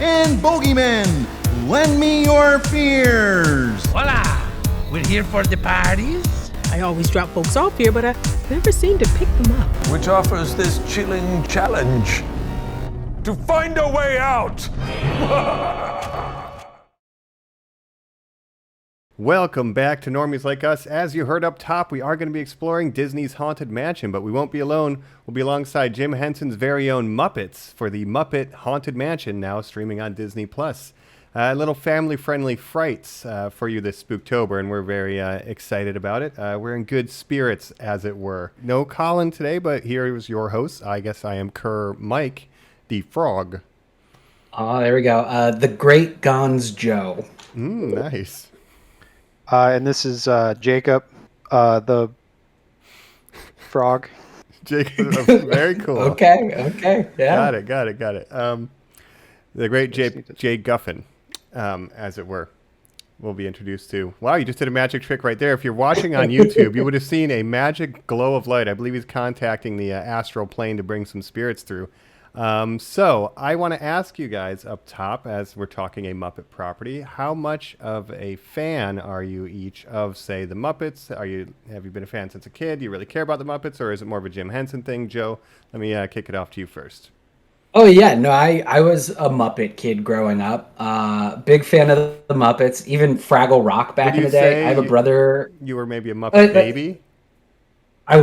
and bogeymen. Lend me your fears. Voila! We're here for the parties. I always drop folks off here, but I never seem to pick them up. Which offers this chilling challenge to find a way out. Welcome back to Normies Like Us. As you heard up top, we are going to be exploring Disney's Haunted Mansion, but we won't be alone. We'll be alongside Jim Henson's very own Muppets for the Muppet Haunted Mansion, now streaming on Disney+. Little family-friendly frights for you this Spooktober, and we're very excited about it. We're in good spirits, as it were. No Colin today, but here is your host. I guess I am Kerr Mike, the Frog. Oh, there we go. The Great Gons Joe. Nice. And this is Jacob, the frog. Jacob, very cool. Okay, yeah. Got it. The great Jay Guffin, as it were, will be introduced to. Wow, you just did a magic trick right there. If you're watching on YouTube, you would have seen a magic glow of light. I believe he's contacting the astral plane to bring some spirits through. So I want to ask you guys up top, as we're talking a Muppet property, how much of a fan are you each of, say, the Muppets? Have you been a fan since a kid? Do you really care about the Muppets, or is it more of a Jim Henson thing? Joe, let me kick it off to you first. Oh yeah, no, I was a Muppet kid growing up. Big fan of the Muppets, even Fraggle Rock back in the day. I have a brother. You were maybe a Muppet baby? I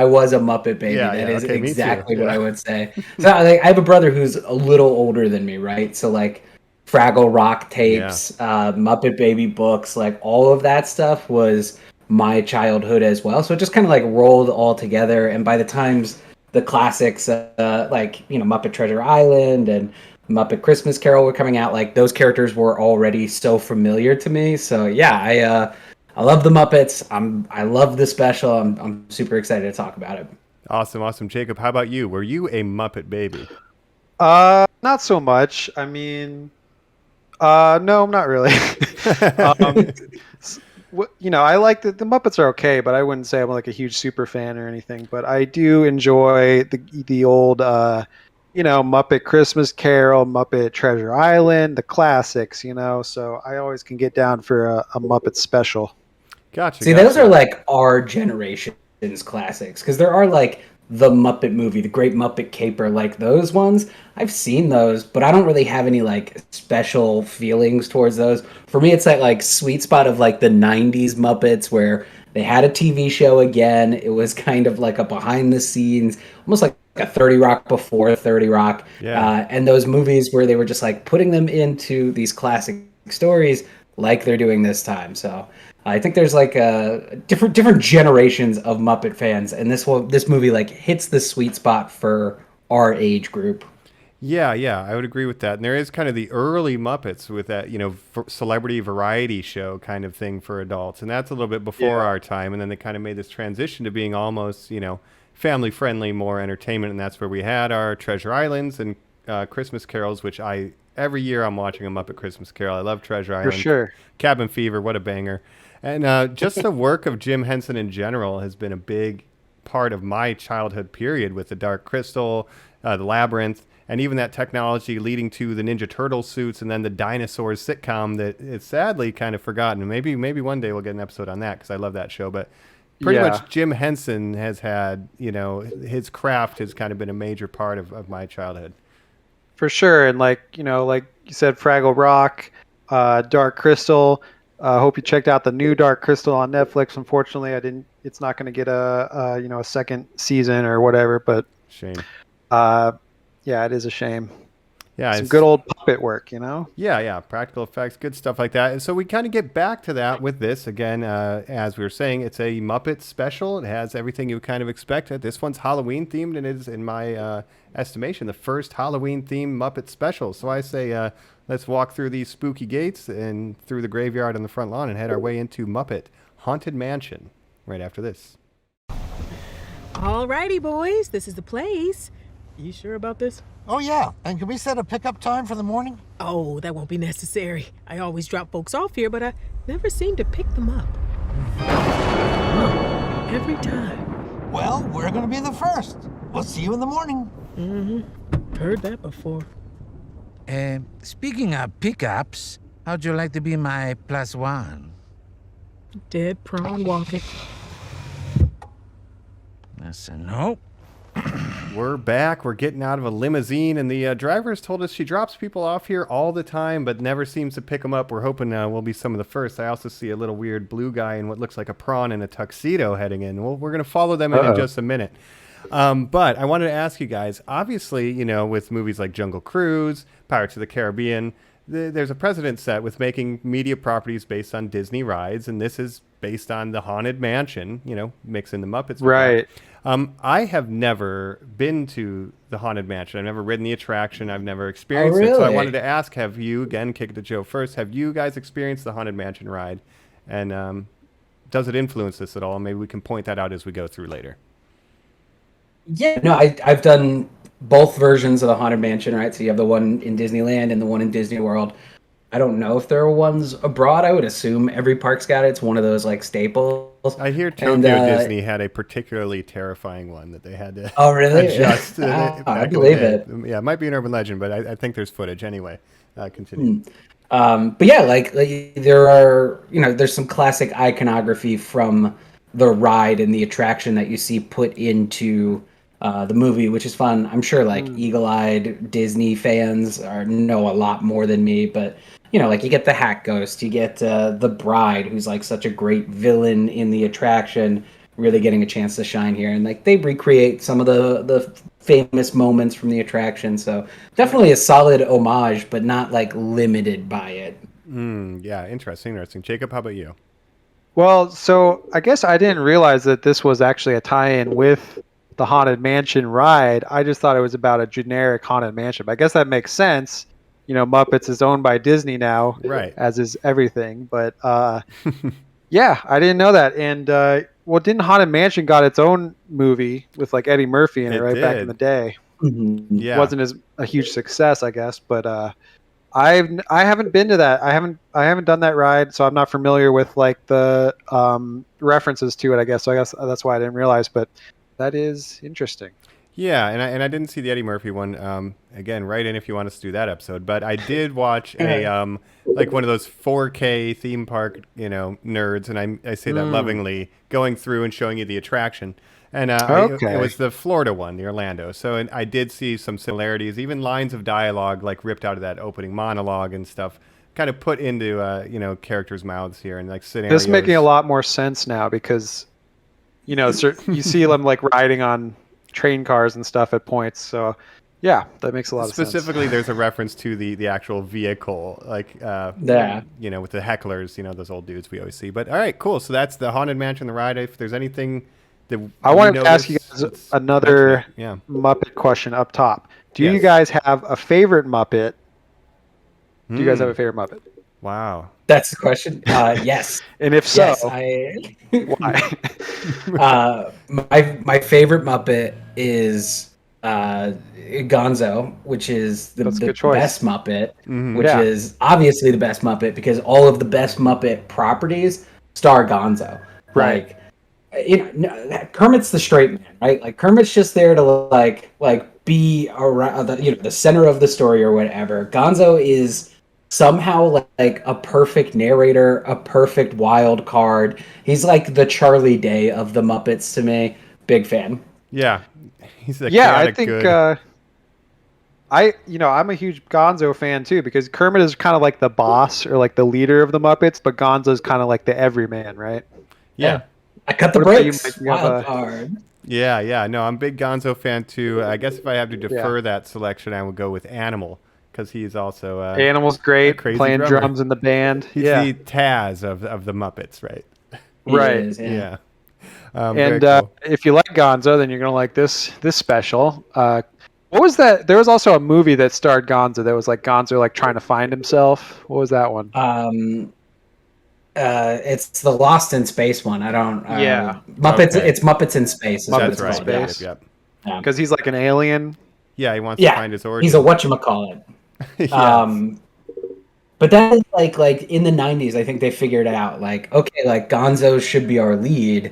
was a Muppet baby. Yeah, that is okay, exactly what I would say. So I have a brother who's a little older than me, right? So like Fraggle Rock tapes, Muppet Baby books, like all of that stuff was my childhood as well. So it just kind of like rolled all together. And by the times the classics, like, you know, Muppet Treasure Island and Muppet Christmas Carol were coming out, like those characters were already so familiar to me. So yeah, I love the Muppets. I love the special. I'm super excited to talk about it. Awesome. Jacob, how about you? Were you a Muppet baby? Not so much. I mean, no, not really. You know, I like the Muppets are okay, but I wouldn't say I'm like a huge super fan or anything. But I do enjoy the old, you know, Muppet Christmas Carol, Muppet Treasure Island, the classics, you know. So I always can get down for a Muppet special. Gotcha. See, those are like our generation's classics, because there are like the Muppet movie, the Great Muppet Caper, like those ones. I've seen those, but I don't really have any like special feelings towards those. For me, it's that like sweet spot of like the 90s Muppets where they had a TV show again. It was kind of like a behind the scenes, almost like a 30 Rock before 30 Rock. Yeah. And those movies where they were just like putting them into these classic stories like they're doing this time. So I think there's like different generations of Muppet fans, and this movie like hits the sweet spot for our age group. Yeah, I would agree with that. And there is kind of the early Muppets with that, you know, celebrity variety show kind of thing for adults, and that's a little bit before our time. And then they kind of made this transition to being almost, you know, family friendly, more entertainment, and that's where we had our Treasure Islands and Christmas Carols, which every year I'm watching a Muppet Christmas Carol. I love Treasure Island. For sure. Cabin Fever, what a banger. And just the work of Jim Henson in general has been a big part of my childhood period, with the Dark Crystal, the Labyrinth, and even that technology leading to the Ninja Turtle suits and then the Dinosaurs sitcom that is sadly kind of forgotten. Maybe one day we'll get an episode on that, because I love that show. But pretty much Jim Henson has had, you know, his craft has kind of been a major part of my childhood. For sure. And like, you know, like you said, Fraggle Rock, Dark Crystal. I hope you checked out the new Dark Crystal on Netflix. Unfortunately, it's not going to get a second season or whatever, but shame. Yeah, it is a shame. Yeah, some good old puppet work, you know? Yeah, practical effects, good stuff like that. And so we kind of get back to that with this. Again, as we were saying, it's a Muppet special. It has everything you kind of expect. This one's Halloween themed, and it is, in my estimation, the first Halloween themed Muppet special. So I say let's walk through these spooky gates and through the graveyard on the front lawn and head our way into Muppet Haunted Mansion right after this. Alrighty, boys, this is the place. You sure about this? Oh, yeah. And can we set a pickup time for the morning? Oh, that won't be necessary. I always drop folks off here, but I never seem to pick them up. Every time. Well, we're going to be the first. We'll see you in the morning. Mm-hmm. Heard that before. Speaking of pickups, how'd you like to be my plus one? Dead prone walking. That's a no. We're back. We're getting out of a limousine, and the driver's told us she drops people off here all the time, but never seems to pick them up. We're hoping we'll be some of the first. I also see a little weird blue guy in what looks like a prawn in a tuxedo heading in. Well, we're going to follow them in just a minute. But I wanted to ask you guys, obviously, with movies like Jungle Cruise, Pirates of the Caribbean, there's a precedent set with making media properties based on Disney rides, and this is based on the Haunted Mansion, mixing the Muppets. Right. I have never been to the Haunted Mansion. I've never ridden the attraction. I've never experienced it. So I wanted to ask, have you, again, kick it to Joe first, have you guys experienced the Haunted Mansion ride? And does it influence this at all? Maybe we can point that out as we go through later. Yeah, no, I've done both versions of the Haunted Mansion, right? So you have the one in Disneyland and the one in Disney World. I don't know if there are ones abroad. I would assume every park's got it. It's one of those like staples. I hear Tokyo Disney had a particularly terrifying one that they had to adjust. I believe it. Yeah, it might be an urban legend, but I think there's footage anyway. Continue. But yeah, like there are, there's some classic iconography from the ride and the attraction that you see put into the movie, which is fun. I'm sure like eagle-eyed Disney fans know a lot more than me, but like you get the Hat Ghost, you get the Bride, who's like such a great villain in the attraction, really getting a chance to shine here, and like they recreate some of the famous moments from the attraction. So definitely a solid homage, but not like limited by it. Yeah, interesting. Jacob, how about you? Well, so I guess I didn't realize that this was actually a tie-in with the Haunted Mansion ride. I just thought it was about a generic Haunted Mansion. But I guess that makes sense. Muppets is owned by Disney now, right? As is everything. But yeah, I didn't know that. And didn't Haunted Mansion got its own movie with like Eddie Murphy in it back in the day? Mm-hmm. Yeah, it wasn't as a huge success, I guess. But I haven't been to that. I haven't done that ride, so I'm not familiar with like the references to it, I guess. So I guess that's why I didn't realize. But that is interesting. Yeah, and I didn't see the Eddie Murphy one. Again, write in if you want us to do that episode. But I did watch a like one of those 4K theme park nerds, and I say that lovingly, going through and showing you the attraction. And it was the Florida one, the Orlando. So I did see some similarities, even lines of dialogue like ripped out of that opening monologue and stuff, kind of put into characters' mouths here and like scenarios. This is making a lot more sense now because you see them like riding on train cars and stuff at points. So yeah, that makes a lot of sense. Specifically, there's a reference to the actual vehicle, like with the hecklers, those old dudes we always see. But all right, cool. So that's the Haunted Mansion, the ride. If there's anything that I wanted to ask you guys another Muppet question up top. Do you guys have a favorite Muppet? Do you guys have a favorite Muppet? Wow. That's the question. Yes. And if so, why? My favorite Muppet is Gonzo, which is the best Muppet, which is obviously the best Muppet because all of the best Muppet properties star Gonzo. Right. Like, Kermit's the straight man, right? Like Kermit's just there to like be around the center of the story or whatever. Gonzo is somehow like a perfect narrator, a perfect wild card. He's like the Charlie Day of the Muppets to me. Big fan. Yeah, he's I think good. I'm a huge Gonzo fan too because Kermit is kind of like the boss or like the leader of the Muppets, but Gonzo's kind of like the everyman, right? Yeah. I cut the brakes. Wild card. Yeah. No, I'm a big Gonzo fan too. I guess if I have to defer that selection, I would go with Animal. Because he's also Animal's great, playing drummer. drums in the band. He's the Taz of the Muppets, right? Right. Is, yeah. And cool. If you like Gonzo, then you're gonna like this special. What was that? There was also a movie that starred Gonzo that was like Gonzo like trying to find himself. What was that one? It's the Lost in Space one. I don't. Muppets. Okay. It's Muppets in Space. That's right. Space. Yep. Because he's like an alien. Yeah, he wants to find his origin. He's a whatchamacallit. Yes. But then, like in the 90s, I think they figured out, like, okay, like Gonzo should be our lead,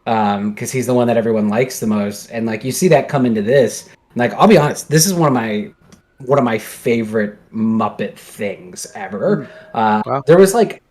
because he's the one that everyone likes the most, and like you see that come into this. And, like, I'll be honest, this is one of my one of my favorite Muppet things ever. Wow. There was like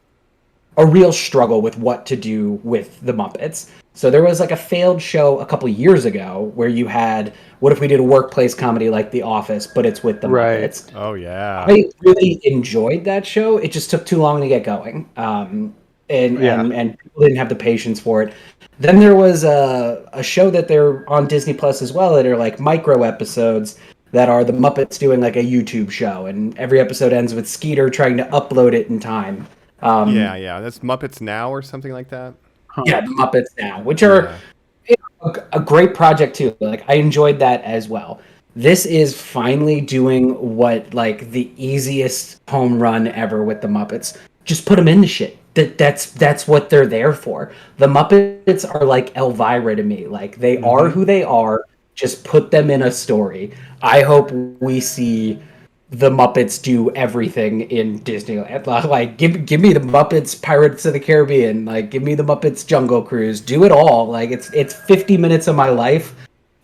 a real struggle with what to do with the Muppets. So there was like a failed show a couple years ago where you had, what if we did a workplace comedy like The Office, but it's with the Right. Muppets? Oh yeah. I really enjoyed that show. It just took too long to get going. And people didn't have the patience for it. Then there was a show that they're on Disney Plus as well that are like micro episodes that are the Muppets doing like a YouTube show, and every episode ends with Skeeter trying to upload it in time. Yeah. That's Muppets Now or something like that. Yeah, the Muppets Now, which are a great project too. Like I enjoyed that as well. This is finally doing what like the easiest home run ever with the Muppets. Just put them into shit. That's what they're there for. The Muppets are like Elvira to me. Like they are who they are. Just put them in a story. I hope we see the Muppets do everything in Disneyland. Like give me the Muppets Pirates of the Caribbean. Like give me the Muppets Jungle Cruise. Do it all. Like it's 50 minutes of my life.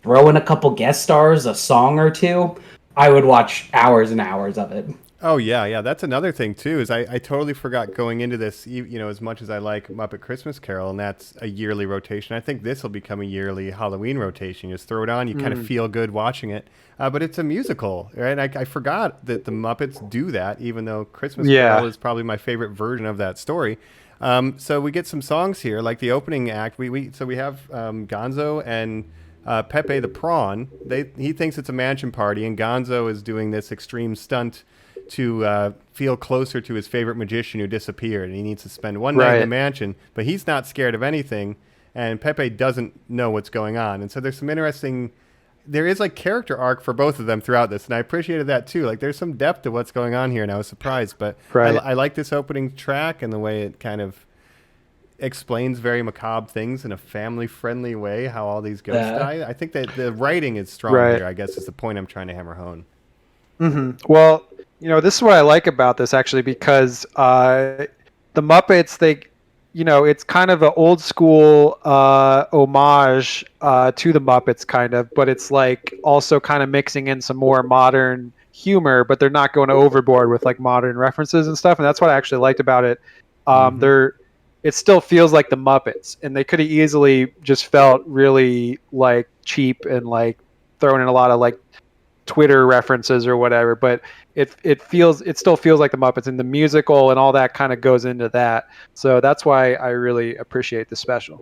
Throw in a couple guest stars, a song or two. I would watch hours and hours of it. Oh yeah. That's another thing too. Is I totally forgot going into this. As much as I like Muppet Christmas Carol, and that's a yearly rotation. I think this will become a yearly Halloween rotation. You just throw it on, you kind of feel good watching it. But it's a musical, right? And I forgot that the Muppets do that, even though Christmas Carol is probably my favorite version of that story. So we get some songs here, like the opening act. We have Gonzo and Pepe the Prawn. He thinks it's a mansion party, and Gonzo is doing this extreme stunt to feel closer to his favorite magician who disappeared, and he needs to spend one night in the mansion, but he's not scared of anything, and Pepe doesn't know what's going on. And so there's some interesting, there is like character arc for both of them throughout this, and I appreciated that too. Like there's some depth to what's going on here, and I was surprised, but I like this opening track and the way it kind of explains very macabre things in a family-friendly way, how all these ghosts die. I think that the writing is strong here, I guess is the point I'm trying to hammer home. Well, this is what I like about this actually, because the Muppets, it's kind of an old school homage to the Muppets, kind of, but it's like also kind of mixing in some more modern humor, but they're not going overboard with like modern references and stuff, and that's what I actually liked about it. It still feels like the Muppets, and they could have easily just felt really like cheap and like throwing in a lot of like Twitter references or whatever, but it still feels like the Muppets, and the musical and all that kind of goes into that. So that's why I really appreciate the special.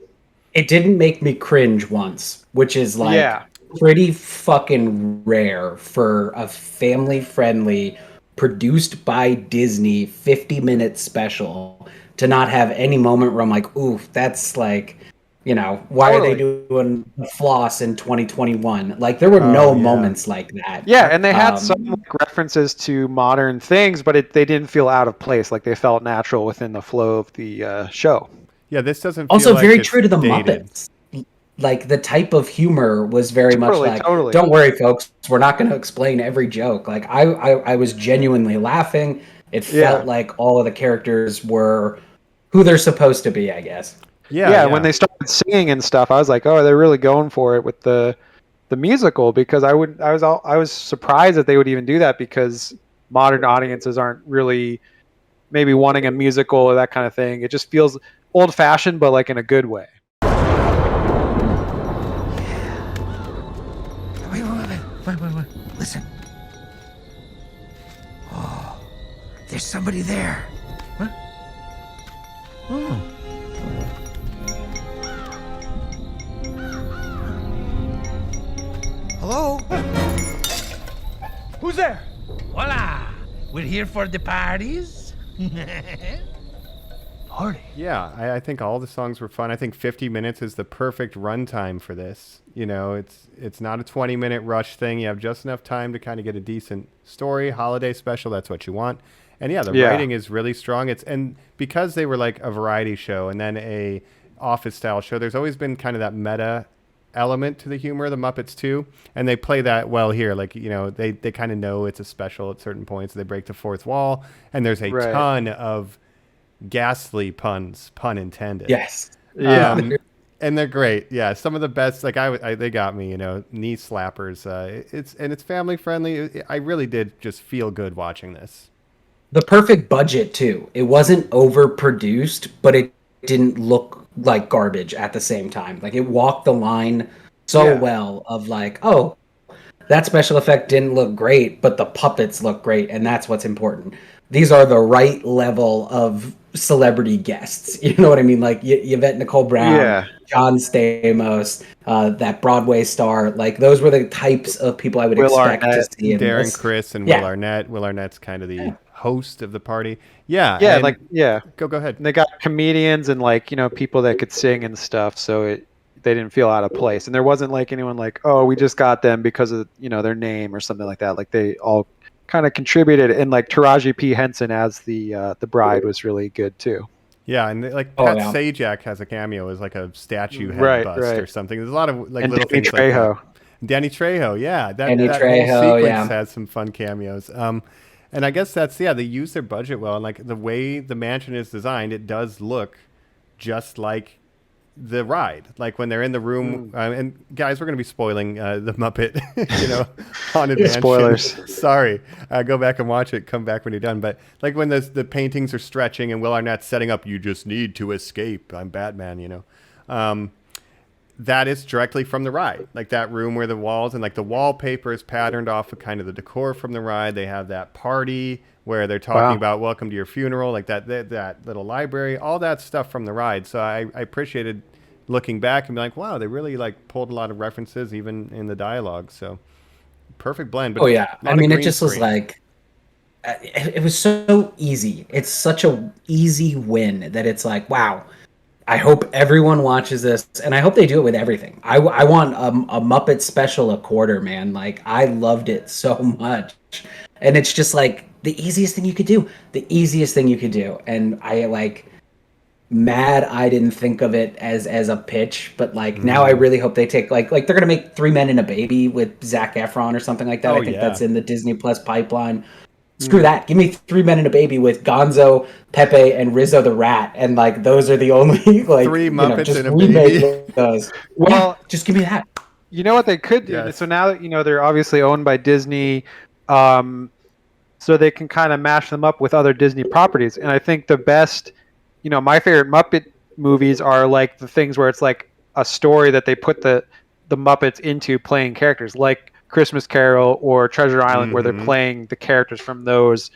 It didn't make me cringe once, which is like pretty fucking rare for a family-friendly, produced by Disney 50-minute special to not have any moment where I'm like, oof, that's like, why are they doing floss in 2021? Like, there were no moments like that. Yeah, and they had some like, references to modern things, but they didn't feel out of place. Like, they felt natural within the flow of the show. Yeah, this doesn't feel also like very it's true to the dated. Muppets. Like, the type of humor was very much like, don't worry, folks, we're not going to explain every joke. Like, I was genuinely laughing. It felt like all of the characters were who they're supposed to be, I guess. Yeah, when they started singing and stuff, I was like, oh, they're really going for it with the musical, because I was surprised that they would even do that, because modern audiences aren't really maybe wanting a musical or that kind of thing. It just feels old-fashioned, but like in a good way. Wait. Listen. Oh, there's somebody there. What? Oh. Hello? Who's there? Voila! We're here for the parties. Party? Yeah, I think all the songs were fun. I think 50 minutes is the perfect runtime for this. It's not a 20-minute rush thing. You have just enough time to kind of get a decent story, holiday special. That's what you want. And the writing is really strong. And because they were like a variety show and then a office style show, there's always been kind of that meta element to the humor of the Muppets too, and they play that well here. Like, they kind of know it's a special at certain points. They break the fourth wall, and there's a ton of ghastly puns, pun intended. Yes. Yeah. And they're great. Yeah, some of the best. Like they got me. Knee slappers. It's family friendly. I really did just feel good watching this. The perfect budget too. It wasn't overproduced, but it didn't look like garbage at the same time. Like it walked the line so well of like, oh, that special effect didn't look great, but the puppets look great, and that's what's important. These are the right level of celebrity guests. You know what I mean? Like Yvette Nicole Brown, John Stamos, that Broadway star. Like those were the types of people I would expect to see in Darren this. Criss and Will Arnett. Will Arnett's kind of the host of the party. Yeah. Go ahead. And they got comedians and people that could sing and stuff, so they didn't feel out of place. And there wasn't like anyone like, oh, we just got them because of their name or something like that. Like they all kind of contributed, and like Taraji P. Henson as the bride was really good too. Yeah, and Pat Sajak has a cameo as like a statue head bust or something. There's a lot of and little Danny things Trejo. like that. Danny Trejo, yeah, that Trejo, whole sequence has some fun cameos. And I guess that's they use their budget well, and like the way the mansion is designed, it does look just like the ride. Like when they're in the room, and guys, we're going to be spoiling the Muppet, Haunted Mansion. Spoilers. Sorry, go back and watch it. Come back when you're done. But like when the paintings are stretching and Will Arnett's setting up, you just need to escape. I'm Batman. That is directly from the ride. Like that room where the walls and like the wallpaper is patterned off of kind of the decor from the ride. They have that party where they're talking about welcome to your funeral, like that little library, all that stuff from the ride. So I appreciated looking back and be like, wow, they really like pulled a lot of references even in the dialogue. So perfect blend. But I mean, it just was like, it was so easy. It's such a easy win that it's like, wow, I hope everyone watches this, and I hope they do it with everything. I want a Muppet special a quarter, man. Like, I loved it so much. And it's just like the easiest thing you could do. The easiest thing you could do. And I mad I didn't think of it as a pitch, but now I really hope they take like they're gonna make 3 Men and a Baby with Zac Efron or something like that. I think that's in the Disney Plus pipeline. Screw that. Give me 3 Men and a Baby with Gonzo, Pepe, and Rizzo the Rat, and those are the only 3 Muppets and a Baby. Those. Well, just give me that. You know what they could do? Yes. So now that they're obviously owned by Disney, so they can kind of mash them up with other Disney properties. And I think the best, my favorite Muppet movies are like the things where it's like a story that they put the Muppets into playing characters, like Christmas Carol or Treasure Island, where they're playing the characters from those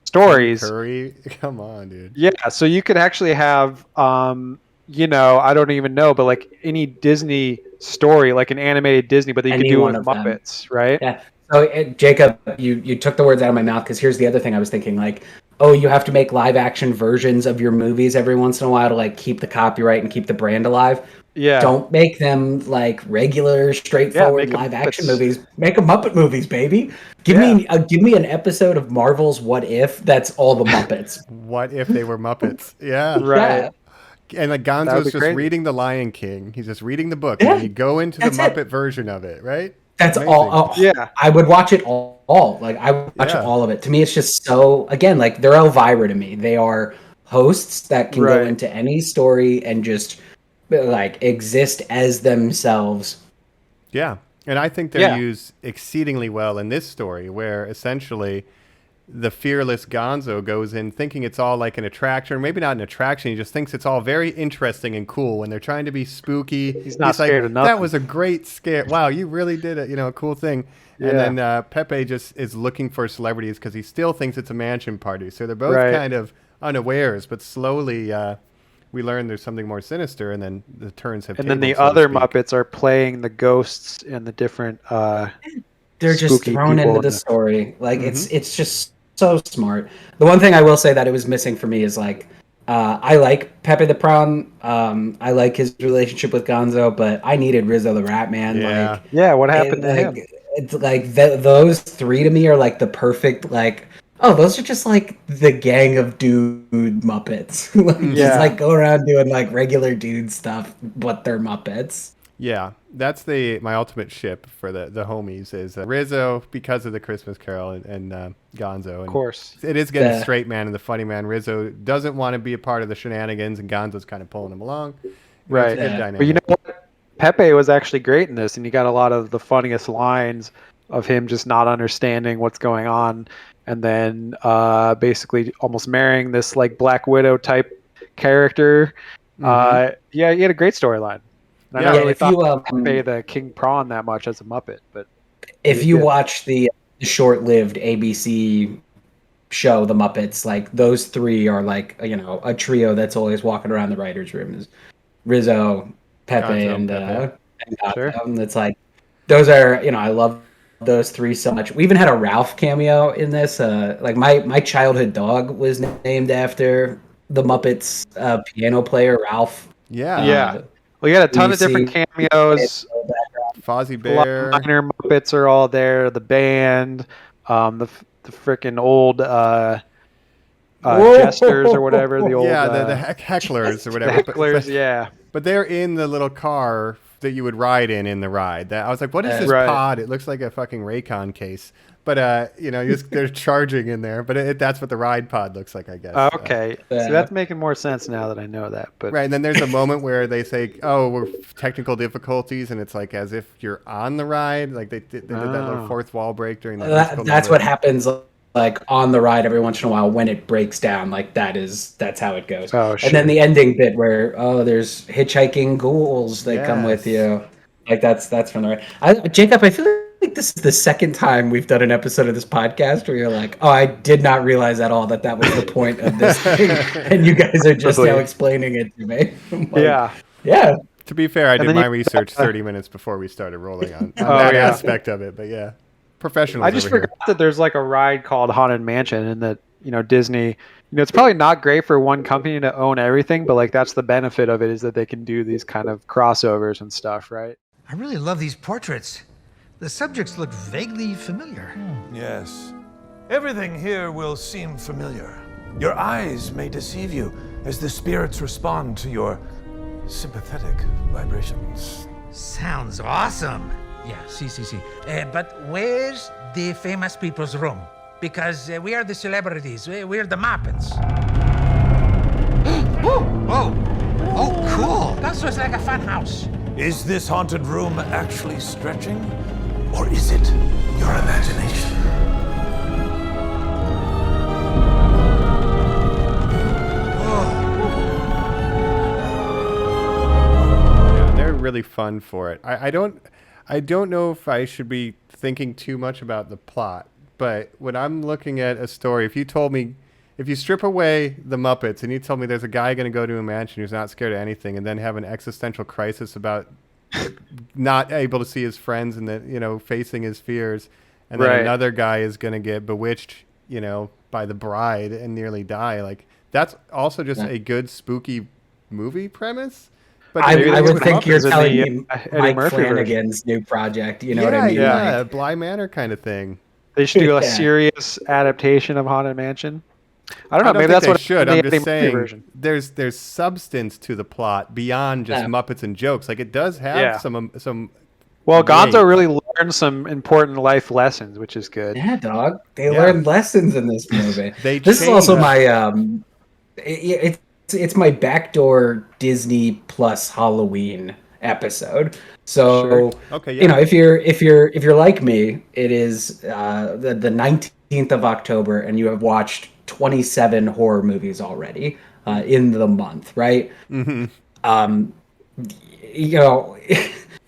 stories. Curry, come on, dude. Yeah, so you could actually have, I don't even know, but like any Disney story, like an animated Disney, but you could do it with Muppets, right? Yeah. So Jacob, you took the words out of my mouth, because here's the other thing I was thinking, like, oh, you have to make live action versions of your movies every once in a while to like keep the copyright and keep the brand alive. Yeah. Don't make them like regular, straightforward live action movies. Make them Muppet movies, baby. Give me an episode of Marvel's What If that's all the Muppets. What if they were Muppets? Yeah. Right. Yeah. And like Gonzo's just reading The Lion King. He's just reading the book. And you go into the Muppet version of it, right? That's amazing. All. Yeah. I would watch it all. Like I would watch all of it. To me, it's just so, again, like they're Elvira to me. They are hosts that can go into any story and just like exist as themselves. Yeah. And I think they're used exceedingly well in this story, where essentially the fearless Gonzo goes in thinking it's all like an attraction, or maybe not an attraction. He just thinks it's all very interesting and cool when they're trying to be spooky. He's not scared of nothing. That was a great scare. Wow, you really did a cool thing. Yeah. And then Pepe just is looking for celebrities because he still thinks it's a mansion party. So they're both kind of unawares, but slowly we learn there's something more sinister, and then the turns have taken. And then the other Muppets are playing the ghosts and the different they're just thrown into the story. Like it's just so smart. The one thing I will say that it was missing for me is like I like Pepe the Prawn. I like his relationship with Gonzo, but I needed Rizzo the Rat Man. Yeah. What happened to him? It's like those three to me are like the perfect those are just like the gang of dude Muppets. Just like go around doing like regular dude stuff, but they're Muppets. Yeah, that's my ultimate ship for the homies is Rizzo because of the Christmas Carol and Gonzo. And of course. It is getting the straight man and the funny man. Rizzo doesn't want to be a part of the shenanigans, and Gonzo's kind of pulling him along. Right. It's a good Yeah. dynamic. But you know what? Pepe was actually great in this, and you got a lot of the funniest lines of him just not understanding what's going on, and then basically almost marrying this like Black Widow type character. Yeah, he had a great storyline. And I Yeah, never really if you thought Pepe the King Prawn that much as a Muppet, but if you did. watch the short-lived ABC show, The Muppets, like those three are like a trio that's always walking around the writers' room is Rizzo, Pepe, Gonzo, and Pepe. Gonzo. Sure. And it's like those are I love those three so much. We even had a Ralph cameo in this. Like my childhood dog was named after the Muppets piano player Ralph. Yeah. Yeah. Well, you had a ton you of different see- cameos. Fozzie A lot Bear. of minor Muppets are all there. The band, the freaking old jesters or whatever. The old Yeah, the hecklers or the whatever. hecklers. Yeah. But they're in the little car that you would ride in the ride. I was like, what is this Right. pod? It looks like a fucking Raycon case. But, they're charging in there. But that's what the ride pod looks like, I guess. Okay. So that's making more sense now that I know that. But Right, and then there's a moment where they say, "Oh, we're technical difficulties," and it's like as if you're on the ride. Like they did that little fourth wall break during the musical that's number. what happens like on the ride every once in a while when it breaks down. Like that's how it goes. Oh, And then sure. the ending bit where there's hitchhiking ghouls that come with Yes. you. Like that's from the ride. Jacob, I feel like this is the second time we've done an episode of this podcast where you're like, oh, I did not realize at all that was the point of this thing, and you guys are just now explaining it to me. I'm like, yeah. yeah. To be fair, I did then my you- research 30 minutes before we started rolling on Oh, that yeah. aspect of it. But yeah, professionals. I just over forgot that there's like a ride called Haunted Mansion, and that Disney. It's probably not great for one company to own everything, but like that's the benefit of it is that they can do these kind of crossovers and stuff, right? I really love these portraits. The subjects look vaguely familiar. Yes. Everything here will seem familiar. Your eyes may deceive you as the spirits respond to your sympathetic vibrations. Sounds awesome. Yeah, see. But where's the famous people's room? Because we are the celebrities. We're the Muppets. Oh, cool. That looks like a fun house. Is this haunted room actually stretching? Or is it your imagination? Yeah, they're really fun for it. I don't know if I should be thinking too much about the plot, but when I'm looking at a story, if you strip away the Muppets and you told me there's a guy going to go to a mansion who's not scared of anything and then have an existential crisis about not able to see his friends and that facing his fears, and then Right. another guy is going to get bewitched by the bride and nearly die, like that's also just a good spooky movie premise. But I Maybe that's would what think you're happens in telling the, me Eddie Mike Murphy Flanagan's new project. You know what I mean? yeah, Like, Bly Manor kind of thing. They should do a Yeah. serious adaptation of Haunted Mansion. I don't know. I don't Maybe think that's they what should. the I'm Eddie just Murphy saying version. there's substance to the plot beyond just Yeah. Muppets and jokes. Like it does have Yeah. some. Well, Gonzo weight. really learned some important life lessons, which is good. yeah, dog. They Yeah. learned lessons in this movie. They this is also changed. my it's my backdoor Disney plus Halloween episode. So Sure. Okay, yeah. if you're like me, it is the 19th of October, and you have watched 27 horror movies already in the month, right? Mm-hmm.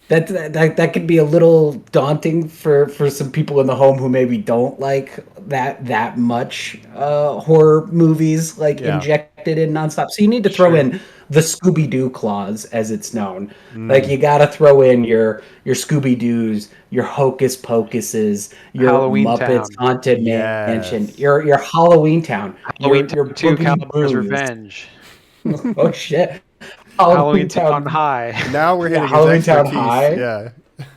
That could be a little daunting for some people in the home who maybe don't like that much horror movies Yeah. injected in nonstop. So you need to throw in the Scooby-Doo clause, as it's known. Like you got to throw in your Scooby-Doos, your Hocus Pocuses, your Halloween Muppets Town. Haunted Yes. Mansion, your Halloween Town, Halloween your Town 2, Boogie California's Boos. Revenge. Oh shit! Halloween Town High. Now we're hitting his Halloween Town expertise. High. Yeah,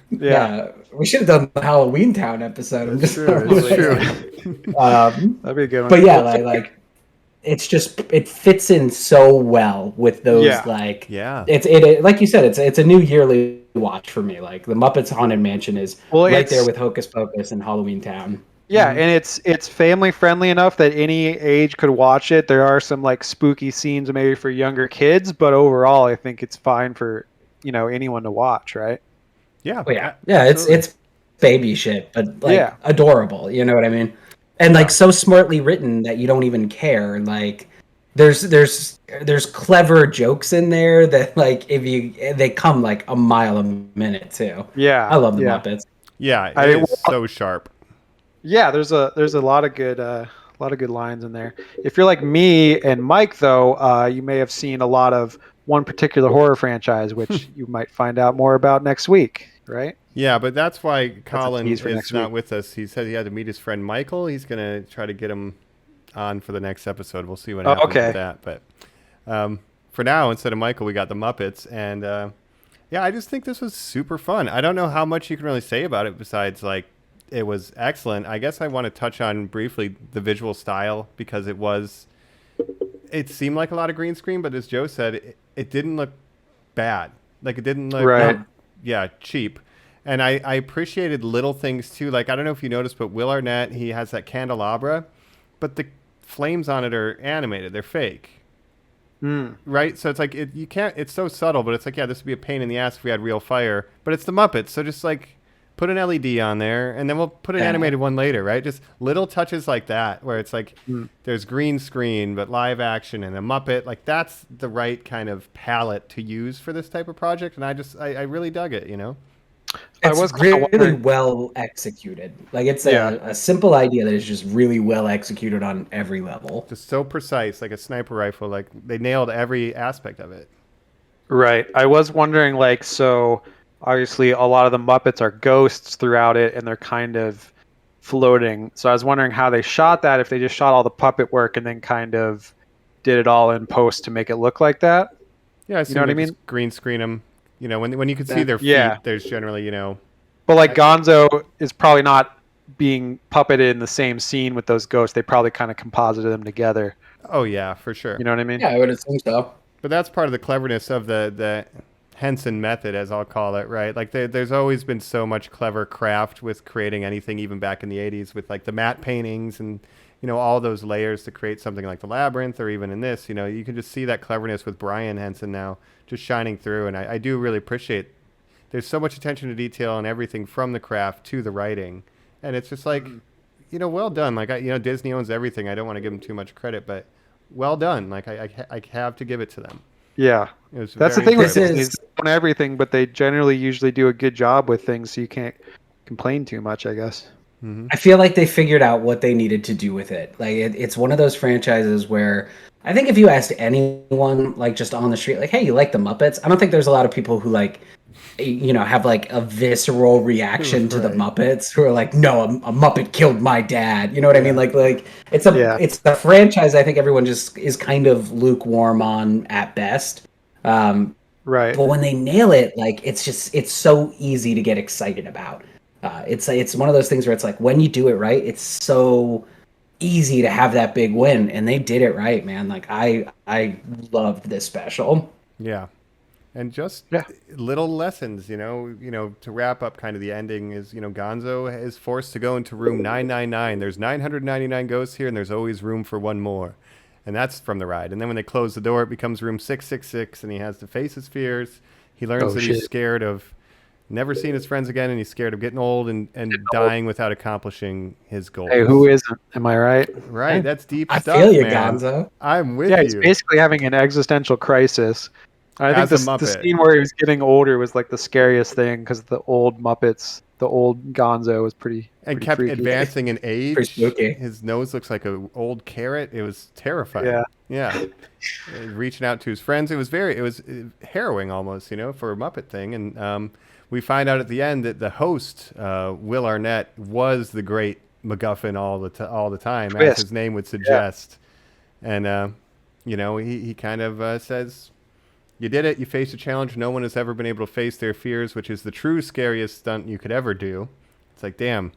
Yeah, we should have done the Halloween Town episode. I'm just it's true. That'd be a good one. But yeah, like it's just it fits in so well with those Yeah. Yeah. It like you said, it's a new yearly watch for me. Like the Muppets Haunted Mansion is Well, right it's- there with Hocus Pocus and Halloween Town. Yeah, and it's family friendly enough that any age could watch it. There are some like spooky scenes maybe for younger kids, but overall I think it's fine for, anyone to watch, right? Yeah. Oh yeah, yeah. Absolutely. It's baby shit, but like Yeah. adorable. You know what I mean? And like so smartly written that you don't even care. Like there's clever jokes in there that like they come like a mile a minute too. Yeah. I love the yeah. Muppets. Yeah, I it mean, is so sharp. Yeah, there's a lot of good lines in there. If you're like me and Mike though, you may have seen a lot of one particular horror franchise which you might find out more about next week, right? Yeah, but that's why That's a Colin tease for is next not week. with us. He said he had to meet his friend Michael. He's going to try to get him on for the next episode. We'll see what happens okay. with that. But for now, instead of Michael, we got the Muppets. And yeah, I just think this was super fun. I don't know how much you can really say about it besides, like, it was excellent. I guess I want to touch on briefly the visual style because it seemed like a lot of green screen, but as Joe said, it didn't look bad. Like, it didn't look, Right. cheap. And I appreciated little things too. Like, I don't know if you noticed, but Will Arnett, he has that candelabra, but the flames on it are animated. They're fake. Right? So it's like, you can't, it's so subtle, but it's like, yeah, this would be a pain in the ass if we had real fire. But it's the Muppets. So just like put an LED on there and then we'll put an animated one later, right? Just little touches like that where it's like there's green screen, but live action and a Muppet. Like that's the right kind of palette to use for this type of project. And I really dug it, you know? It's was kinda really wondering- well executed. Like it's Yeah. a simple idea that is just really well executed on every level. Just so precise, like a sniper rifle. Like they nailed every aspect of it. Right. I was wondering, like, so obviously a lot of the Muppets are ghosts throughout it, and they're kind of floating. So I was wondering how they shot that, if they just shot all the puppet work and then kind of did it all in post to make it look like that. Yeah, I You know what I mean? Green screen them. You know, when you can see their feet, Yeah. there's generally, But like Gonzo is probably not being puppeted in the same scene with those ghosts. They probably kind of composited them together. oh yeah, for sure. You know what I mean? Yeah, I would assume so. But that's part of the cleverness of the Henson method, as I'll call it, right? Like there's always been so much clever craft with creating anything, even back in the 80s with like the matte paintings and, all those layers to create something like the Labyrinth or even in this, you can just see that cleverness with Brian Henson now just shining through. And I do really appreciate there's so much attention to detail on everything from the craft to the writing. And it's just like, well done. Like, Disney owns everything. I don't want to give them too much credit, but well done. Like I have to give it to them. Yeah. It was That's the very thing with impressive. Disney. They own everything, but they generally usually do a good job with things, so you can't complain too much, I guess. I feel like they figured out what they needed to do with it. Like it's one of those franchises where I think if you asked anyone like just on the street, like, hey, you like the Muppets? I don't think there's a lot of people who like, have like a visceral reaction to the Muppets who are like, no, a Muppet killed my dad. You know what I mean? Like it's a franchise I think everyone just is kind of lukewarm on at best. Right. But when they nail it, like it's so easy to get excited about. It's one of those things where it's like when you do it right, it's so easy to have that big win, and they did it right, man. Like I loved this special. Yeah. And just little lessons, to wrap up kind of the ending is, Gonzo is forced to go into room 999. There's 999 ghosts here and there's always room for one more. And that's from the ride. And then when they close the door, it becomes room 666 and he has to face his fears. He learns that he's scared of never seeing his friends again and he's scared of getting old and dying without accomplishing his goals. Hey, who isn't? Am I right? Right. That's deep I stuff, feel you, man. Gonzo. I'm with Yeah, you. he's basically having an existential crisis. I think As a the Muppet. scene where he was getting older was like the scariest thing because the old Muppets, the old Gonzo was pretty kept freaky. advancing in age. Pretty spooky. His nose looks like an old carrot. It was terrifying. Yeah. Reaching out to his friends. It was harrowing almost, for a Muppet thing. And we find out at the end that the host, Will Arnett, was the great MacGuffin all the time, as his name would suggest. And he kind of says, you did it. You faced a challenge no one has ever been able to face their fears, which is the true scariest stunt you could ever do. It's like, damn.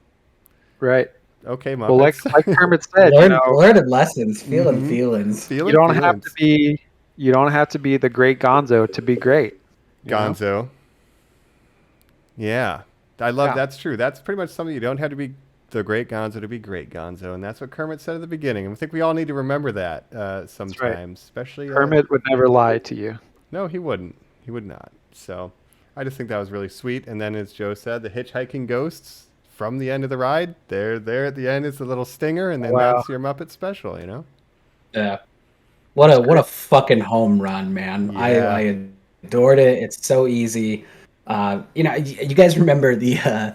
Right. Okay, Muppets. Well, like Kermit said, Learned lessons, feeling feelings. you don't have to be the great Gonzo to be great. Gonzo. Yeah. I love that's true. That's pretty much something you don't have to be the great Gonzo to be great Gonzo, and that's what Kermit said at the beginning. And I think we all need to remember that sometimes, especially Kermit would never lie to you. No, he wouldn't. He would not. So I just think that was really sweet. And then, as Joe said, the hitchhiking ghosts from the end of the ride, they're there at the end. It's a little stinger, and then that's your Muppet special, you know? Yeah. What a fucking home run, man. Yeah. I adored it. It's so easy. You know, you guys remember the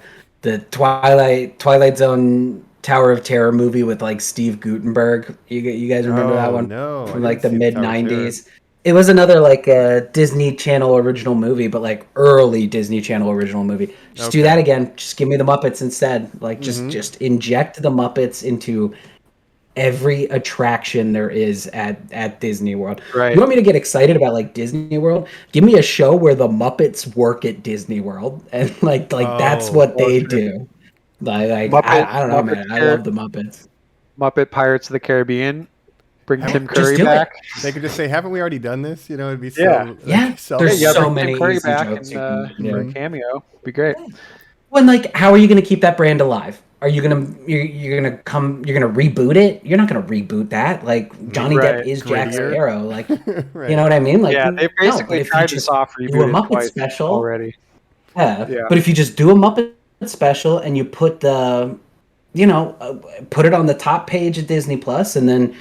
Twilight Zone Tower of Terror movie with like Steve Guttenberg? You guys remember that one? No, from like the mid '90s. It was another like Disney Channel original movie, but like early Disney Channel original movie. Just do that again. Just give me the Muppets instead. Like just inject the Muppets into every attraction there is at Disney World. Right. You want me to get excited about like Disney World? Give me a show where the Muppets work at Disney World, and like that's what they do. Like I don't know, man. I love the Muppets. Muppet Pirates of the Caribbean. Bring Tim Just Curry do back. They could just say, "Haven't we already done this?" You know, it'd be so. Yeah. So, There's so bring many Tim Curry easy back jokes you and can do. for a cameo. Be great. When like, how are you going to keep that brand alive? Are you gonna you're gonna reboot it? You're not gonna reboot that. Like Johnny Depp is Jack Sparrow. Like Right. you know what I mean? Like Yeah, they basically tried to soft do a reboot it Muppet twice special already. Yeah. Yeah. But if you just do a Muppet special and you put the, put it on the top page of Disney Plus, and then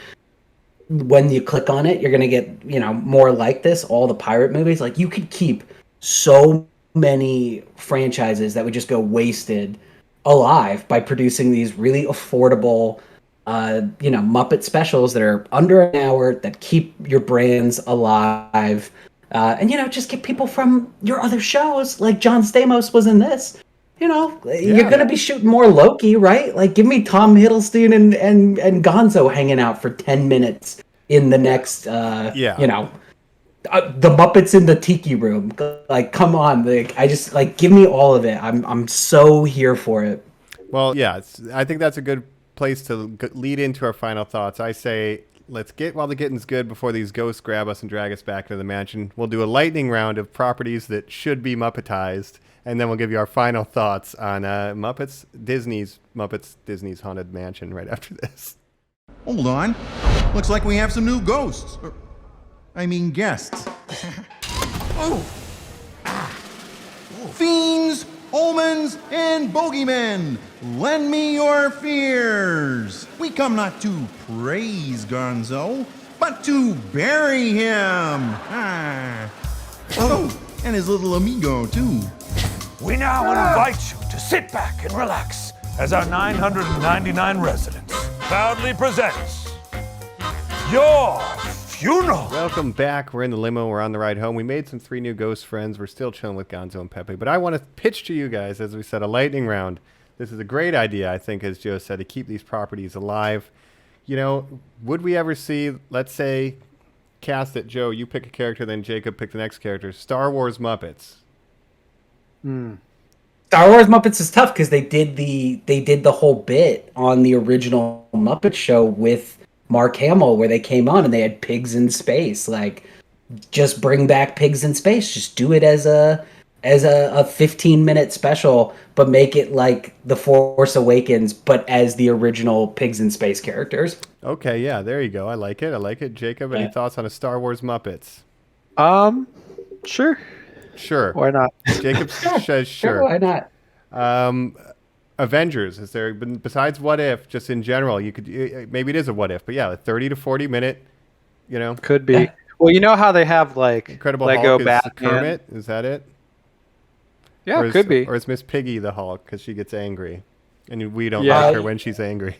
when you click on it, you're gonna get more like this. All the pirate movies, like you could keep so many franchises that would just go wasted alive by producing these really affordable Muppet specials that are under an hour that keep your brands alive, and just get people from your other shows. Like John Stamos was in this. You're gonna be shooting more Loki, right? Like give me Tom Hiddleston and Gonzo hanging out for 10 minutes in the next the Muppets in the Tiki Room. Like, come on, like give me all of it. I'm so here for it. Well, yeah, I think that's a good place to lead into our final thoughts. I say, let's get while the getting's good before these ghosts grab us and drag us back to the mansion. We'll do a lightning round of properties that should be Muppetized, and then we'll give you our final thoughts on Muppets Disney's Haunted Mansion right after this. Hold on. Looks like we have some new ghosts. I mean guests. Fiends, omens, and bogeymen, lend me your fears. We come not to praise Gonzo, but to bury him. Oh, and his little amigo, too. We now invite you to sit back and relax as our 999 residents proudly presents your funeral. Welcome back. We're in the limo. We're on the ride home. We made some 3 new ghost friends. We're still chilling with Gonzo and Pepe. But I want to pitch to you guys, as we said, a lightning round. This is a great idea, I think, as Joe said, to keep these properties alive. Would we ever see, let's say, cast it, Joe, you pick a character, then Jacob pick the next character, Star Wars Muppets? Star Wars Muppets is tough because they did the whole bit on the original Muppet show with Mark Hamill where they came on and they had pigs in space. Like, just bring back pigs in space. Just do it as a 15-minute special, but make it like The Force Awakens, but as the original pigs in space characters. Okay, yeah, there you go. I like it. Jacob, any thoughts on a Star Wars Muppets? Sure. Sure. Why not? Jacob says sure. Why not? Avengers, is there, besides What If, just in general, you could, maybe it is a What If, but yeah, a 30 to 40 minute, Could be. Yeah. Well, you know how they have like Incredible Lego Hulk Batman. Kermit? Is that it? Yeah, it could be. Or is Miss Piggy the Hulk because she gets angry, and we don't like her when she's angry.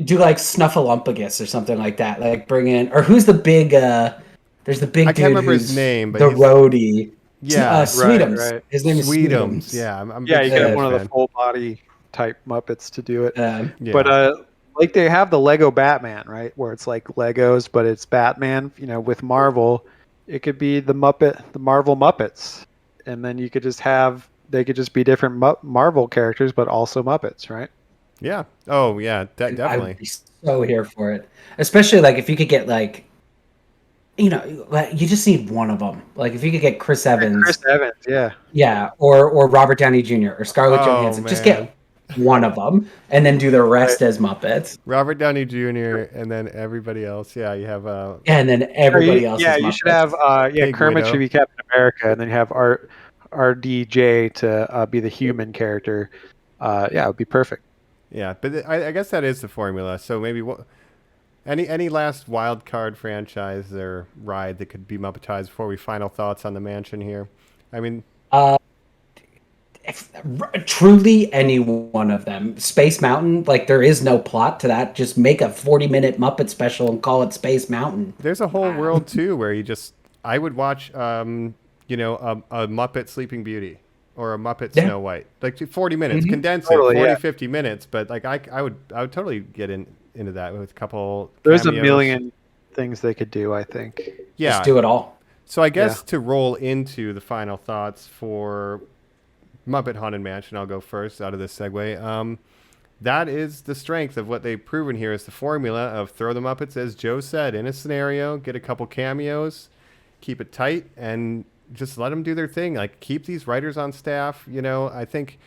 Do like Snuffleupagus or something like that. Like bring in, or who's the big? There's the big. I dude can't remember who's his name, but the roadie. Yeah, Sweetums. Right. His name is Sweetums. Yeah, I'm you can have one fan. of the full body type Muppets to do it. Yeah. But like they have the Lego Batman, right, where it's like Legos, but it's Batman. With Marvel, it could be the Marvel Muppets, and then you could just have they could just be different Marvel characters, but also Muppets, right? Yeah. Oh, yeah. Definitely. I would be so here for it, especially like if you could get like. You just need one of them. Like if you could get Chris Evans, yeah, or Robert Downey Jr. or Scarlett Johansson, man. just get one of them, and then do the rest as Muppets. Robert Downey Jr. and then everybody else. Yeah, you have And then everybody else yeah, is you Muppets. should have Pig Kermit Widow. should be Captain America, and then you have RDJ to be the human character. Yeah, it would be perfect. Yeah, but I guess that is the formula. So maybe any last wild card franchise or ride that could be Muppetized before we final thoughts on the mansion here? I mean, Truly any one of them. Space Mountain, like there is no plot to that. Just make a 40-minute Muppet special and call it Space Mountain. there's a whole world too where I would watch, a Muppet Sleeping Beauty or a Muppet Snow White, like 40 minutes, condense Totally, it, 40, yeah. 50 minutes. But like I would totally get into that with a couple. There's a cameos. million things they could do, I think. Yeah. Just do it all. So I guess to roll into the final thoughts for Muppet Haunted Mansion, I'll go first out of this segue. That is the strength of what they've proven here is the formula of throw the Muppets, as Joe said, in a scenario, get a couple cameos, keep it tight, and just let them do their thing. Like, keep these writers on staff. I think,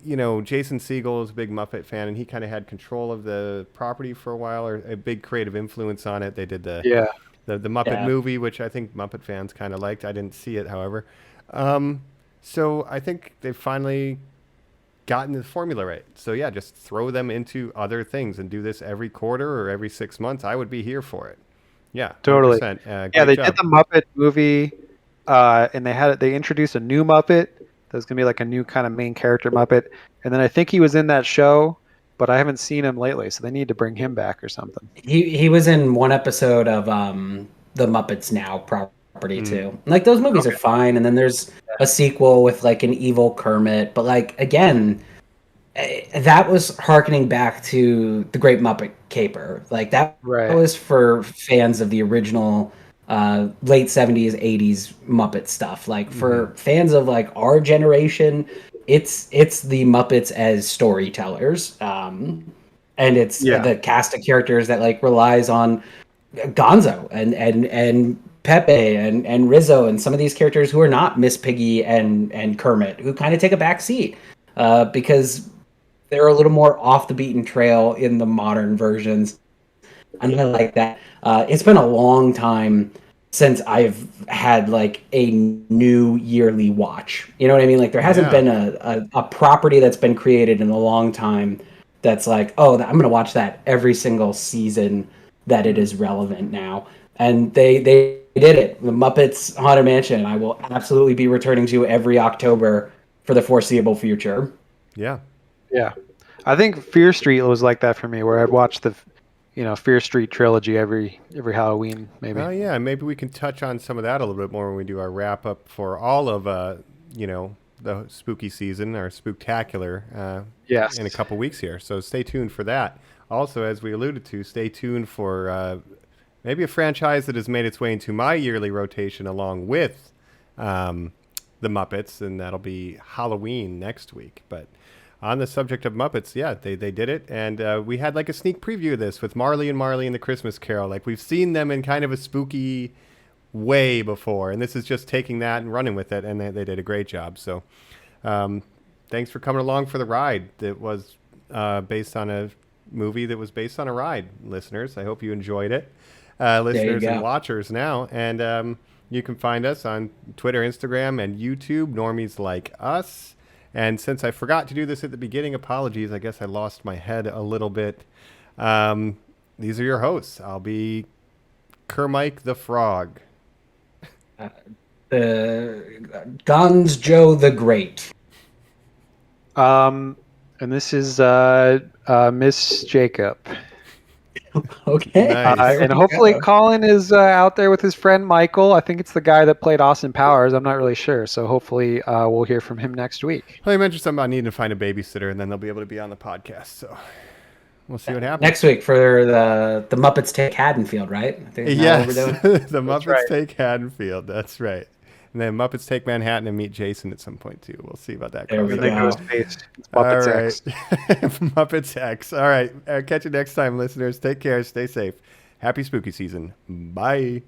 Jason Segel is a big Muppet fan, and he kind of had control of the property for a while, or a big creative influence on it. They did the Muppet movie, which I think Muppet fans kind of liked. I didn't see it, however. So I think they've finally gotten the formula right. So yeah, just throw them into other things and do this every quarter or every 6 months. I would be here for it. Yeah, Totally. 100%. Yeah, they Great did job. the Muppet movie, and they introduced a new Muppet. There's gonna be like a new kind of main character Muppet, and then I think he was in that show, but I haven't seen him lately, so they need to bring him back or something. He was in one episode of the Muppets Now property too. Like those movies are fine, and then there's a sequel with like an evil Kermit, but like again, that was harkening back to the Great Muppet Caper. Like that was for fans of the original late 70s 80s Muppet stuff. Like for fans of like our generation, it's the Muppets as storytellers, and it's the cast of characters that like relies on Gonzo and Pepe and Rizzo and some of these characters who are not Miss Piggy and Kermit, who kind of take a back seat because they're a little more off the beaten trail in the modern versions. And I like that. It's been a long time since I've had like a new yearly watch. You know what I mean? Like there hasn't been a property that's been created in a long time that's like, oh, I'm going to watch that every single season that it is relevant now. And they did it. The Muppets Haunted Mansion, I will absolutely be returning to every October for the foreseeable future. Yeah. Yeah. I think Fear Street was like that for me, where I'd watch the Fear Street trilogy every Halloween, maybe. Oh yeah, maybe we can touch on some of that a little bit more when we do our wrap up for all of the spooky season, our spooktacular in a couple weeks here. So stay tuned for that. Also, as we alluded to, stay tuned for maybe a franchise that has made its way into my yearly rotation along with the Muppets, and that'll be Halloween next week. But on the subject of Muppets, yeah, they did it. And we had like a sneak preview of this with Marley and Marley and the Christmas Carol. Like we've seen them in kind of a spooky way before. And this is just taking that and running with it. And they did a great job. So thanks for coming along for the ride that was based on a movie that was based on a ride, listeners. I hope you enjoyed it. Listeners and watchers now. And you can find us on Twitter, Instagram, and YouTube, Normies Like Us. And since I forgot to do this at the beginning, apologies. I guess I lost my head a little bit. These are your hosts. I'll be Kermike the Frog. Guns Joe the Great. And this is Miss Jacob. Okay. Nice. And hopefully Colin is out there with his friend Michael. I think it's the guy that played Austin Powers. I'm not really sure. So hopefully we'll hear from him next week. Well, you mentioned something about needing to find a babysitter, and then they'll be able to be on the podcast. So we'll see what happens. Next week for the Muppets Take Haddonfield, right? I think Yes, that's what we're doing. the Muppets Take Haddonfield. That's right. And then Muppets Take Manhattan and meet Jason at some point, too. We'll see about that. There we I go. think it was Muppets X. Muppets X. All right. Catch you next time, listeners. Take care. Stay safe. Happy spooky season. Bye.